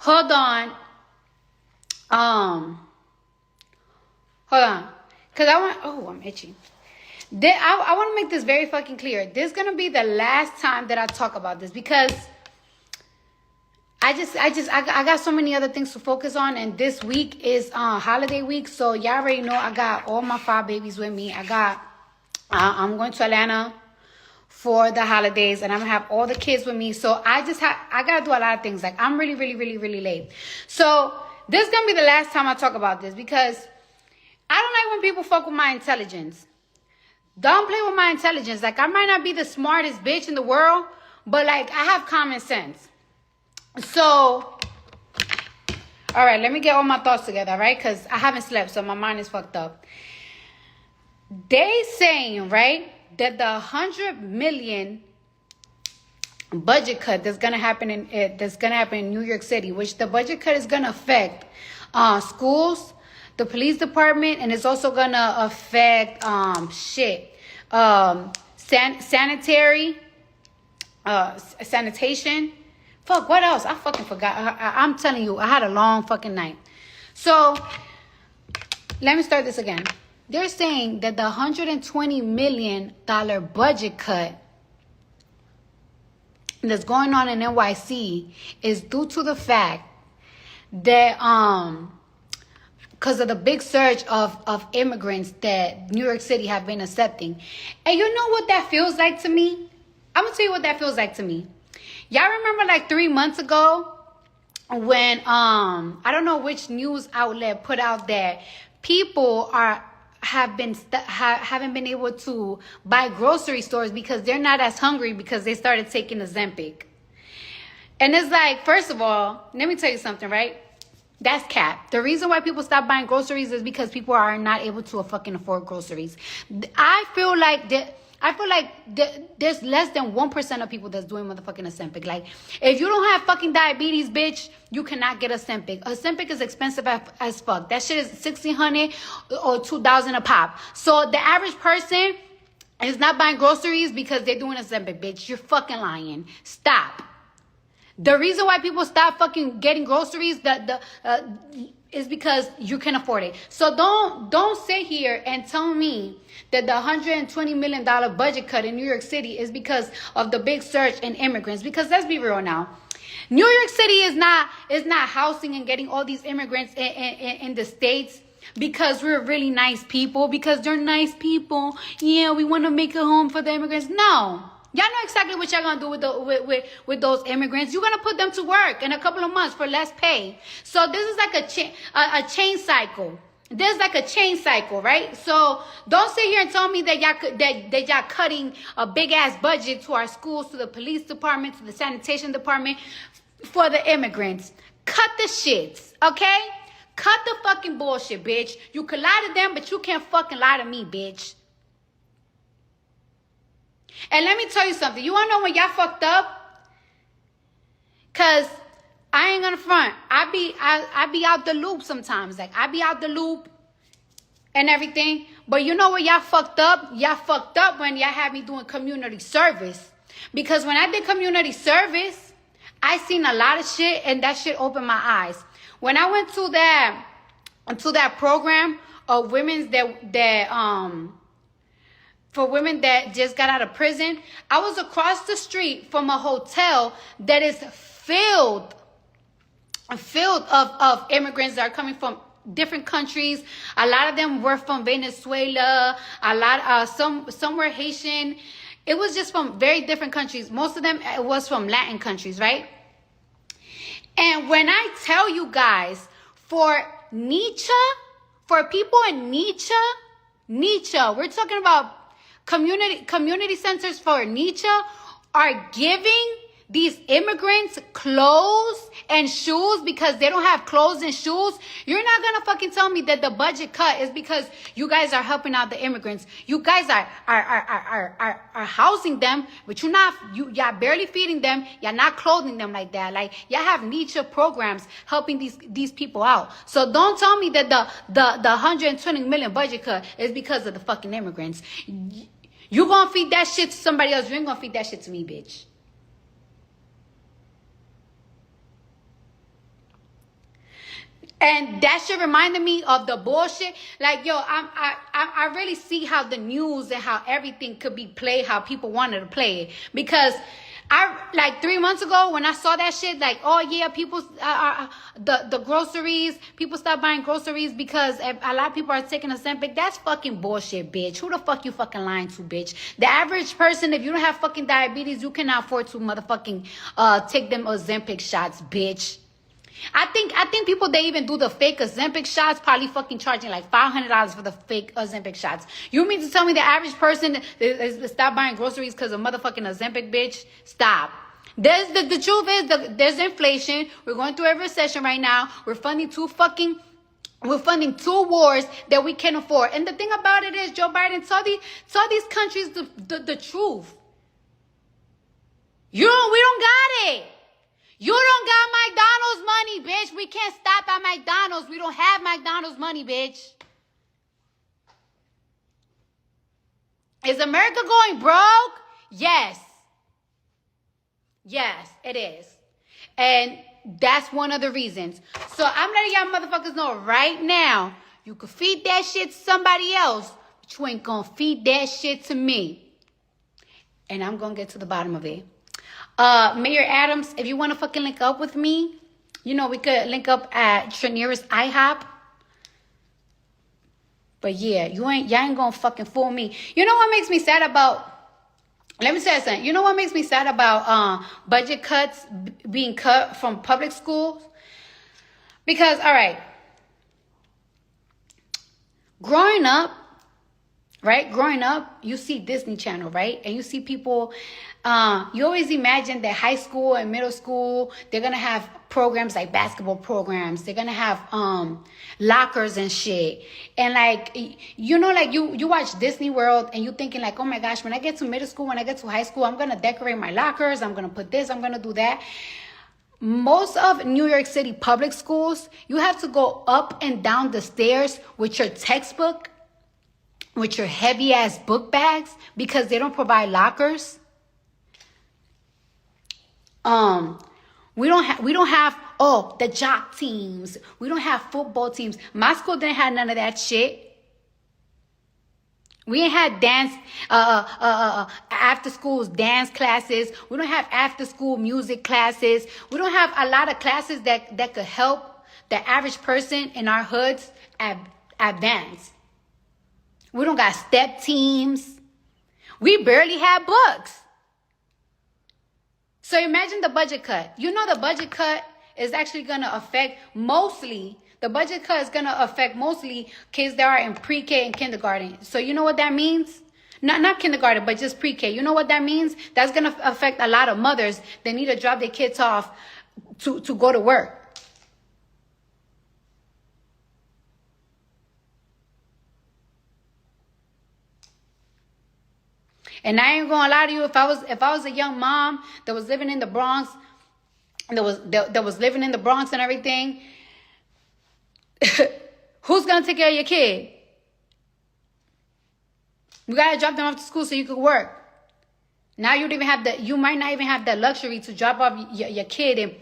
Hold on. Hold on. Because I'm itchy. I want to make this very fucking clear. This is going to be the last time that I talk about this because I got so many other things to focus on, and this week is holiday week. So y'all already know I got all my 5 babies with me. I'm going to Atlanta for the holidays, and I'm gonna have all the kids with me. So I gotta do a lot of things. Like, I'm really, really, really, really late. So this is gonna be the last time I talk about this because I don't like when people fuck with my intelligence. Don't play with my intelligence. Like, I might not be the smartest bitch in the world, but like, I have common sense. So, all right, let me get all my thoughts together, right? Because I haven't slept, so my mind is fucked up. They saying, right, that the $100 million budget cut that's gonna happen in New York City, which the budget cut is gonna affect schools, the police department, and it's also gonna affect sanitation. Fuck, what else? I fucking forgot. I'm telling you, I had a long fucking night. So let me start this again. They're saying that the $120 million budget cut that's going on in NYC is due to the fact that because of the big surge of immigrants that New York City have been accepting. And you know what that feels like to me? I'm going to tell you what that feels like to me. Y'all remember like 3 months ago when I don't know which news outlet put out that people haven't been able to buy grocery stores because they're not as hungry because they started taking Ozempic. And it's like, first of all, let me tell you something, right? That's cap. The reason why people stop buying groceries is because people are not able to fucking afford groceries. I feel like there's less than 1% of people that's doing motherfucking Ozempic. Like, if you don't have fucking diabetes, bitch, you cannot get Ozempic. Ozempic is expensive as fuck. That shit is $1,600 or $2,000 a pop. So the average person is not buying groceries because they're doing Ozempic, bitch. You're fucking lying. Stop. The reason why people stop fucking getting groceries is because you can afford it. So don't sit here and tell me that the $120 million budget cut in New York City is because of the big surge in immigrants. Because let's be real now. New York City is not housing and getting all these immigrants in the States because we're really nice people, because they're nice people. Yeah, we want to make a home for the immigrants. No. Y'all know exactly what y'all gonna do with those immigrants. You're gonna put them to work in a couple of months for less pay. So this is like a chain cycle. There's like a chain cycle, right? So don't sit here and tell me that y'all cutting a big ass budget to our schools, to the police department, to the sanitation department for the immigrants. Cut the shits, okay? Cut the fucking bullshit, bitch. You can lie to them, but you can't fucking lie to me, bitch. And let me tell you something. You wanna know when y'all fucked up? Cause I ain't gonna front. I be out the loop sometimes. Like, I be out the loop and everything. But you know where y'all fucked up? Y'all fucked up when y'all had me doing community service. Because when I did community service, I seen a lot of shit, and that shit opened my eyes. When I went to that program of women for women that just got out of prison, I was across the street from a hotel that is filled of immigrants that are coming from different countries. A lot of them were from Venezuela. Some were Haitian. It was just from very different countries. Most of them it was from Latin countries, right? And when I tell you guys, for people in Nietzsche, we're talking about community centers for Nietzsche are giving these immigrants clothes and shoes because they don't have clothes and shoes. You're not gonna fucking tell me that the budget cut is because you guys are helping out the immigrants. You guys are housing them, but y'all barely feeding them. Y'all not clothing them like that. Like, y'all have Nietzsche programs helping these people out. So don't tell me that the $120 million budget cut is because of the fucking immigrants. You gonna feed that shit to somebody else. You ain't gonna feed that shit to me, bitch. And that shit reminded me of the bullshit. Like, yo, I really see how the news and how everything could be played, how people wanted to play it. Because like 3 months ago when I saw that shit, like, oh yeah, people, the groceries, people stop buying groceries because a lot of people are taking Ozempic. That's fucking bullshit, bitch. Who the fuck you fucking lying to, bitch? The average person, if you don't have fucking diabetes, you cannot afford to motherfucking take them Ozempic shots, bitch. I think people they even do the fake Ozempic shots probably fucking charging like $500 for the fake Ozempic shots. You mean to tell me the average person is stop buying groceries because of motherfucking Ozempic, bitch? Stop. There's the truth is there's inflation. We're going through a recession right now. We're funding two wars that we can't afford. And the thing about it is, Joe Biden, tell these countries the truth. We don't got it. You don't got McDonald's money, bitch. We can't stop at McDonald's. We don't have McDonald's money, bitch. Is America going broke? Yes. Yes, it is. And that's one of the reasons. So I'm letting y'all motherfuckers know right now, you can feed that shit to somebody else, but you ain't gonna feed that shit to me. And I'm gonna get to the bottom of it. Mayor Adams, if you want to fucking link up with me, you know, we could link up at your nearest IHOP. But yeah, y'all ain't gonna fucking fool me. You know what makes me sad about, let me say something. You know what makes me sad about budget cuts being cut from public schools? Because, all right, growing up, you see Disney Channel, right? And you see people, you always imagine that high school and middle school, they're going to have programs like basketball programs. They're going to have lockers and shit. And like, you know, like you watch Disney World and you thinking like, oh my gosh, when I get to middle school, when I get to high school, I'm going to decorate my lockers. I'm going to put this, I'm going to do that. Most of New York City public schools, you have to go up and down the stairs with your textbook, with your heavy ass book bags, because they don't provide lockers. We don't have the jock teams. We don't have football teams. My school didn't have none of that shit. We ain't had dance after schools dance classes. We don't have after school music classes. We don't have a lot of classes that could help the average person in our hoods advance. We don't got step teams. We barely have books. So imagine the budget cut. You know the budget cut is actually going to affect mostly, kids that are in pre-K and kindergarten. So you know what that means? Not kindergarten, but just pre-K. You know what that means? That's going to affect a lot of mothers that need to drop their kids off to go to work. And I ain't gonna lie to you, if I was a young mom that was living in the Bronx, and that was living in the Bronx and everything, who's gonna take care of your kid? You gotta drop them off to school so you could work. Now you might not even have the luxury to drop off your kid and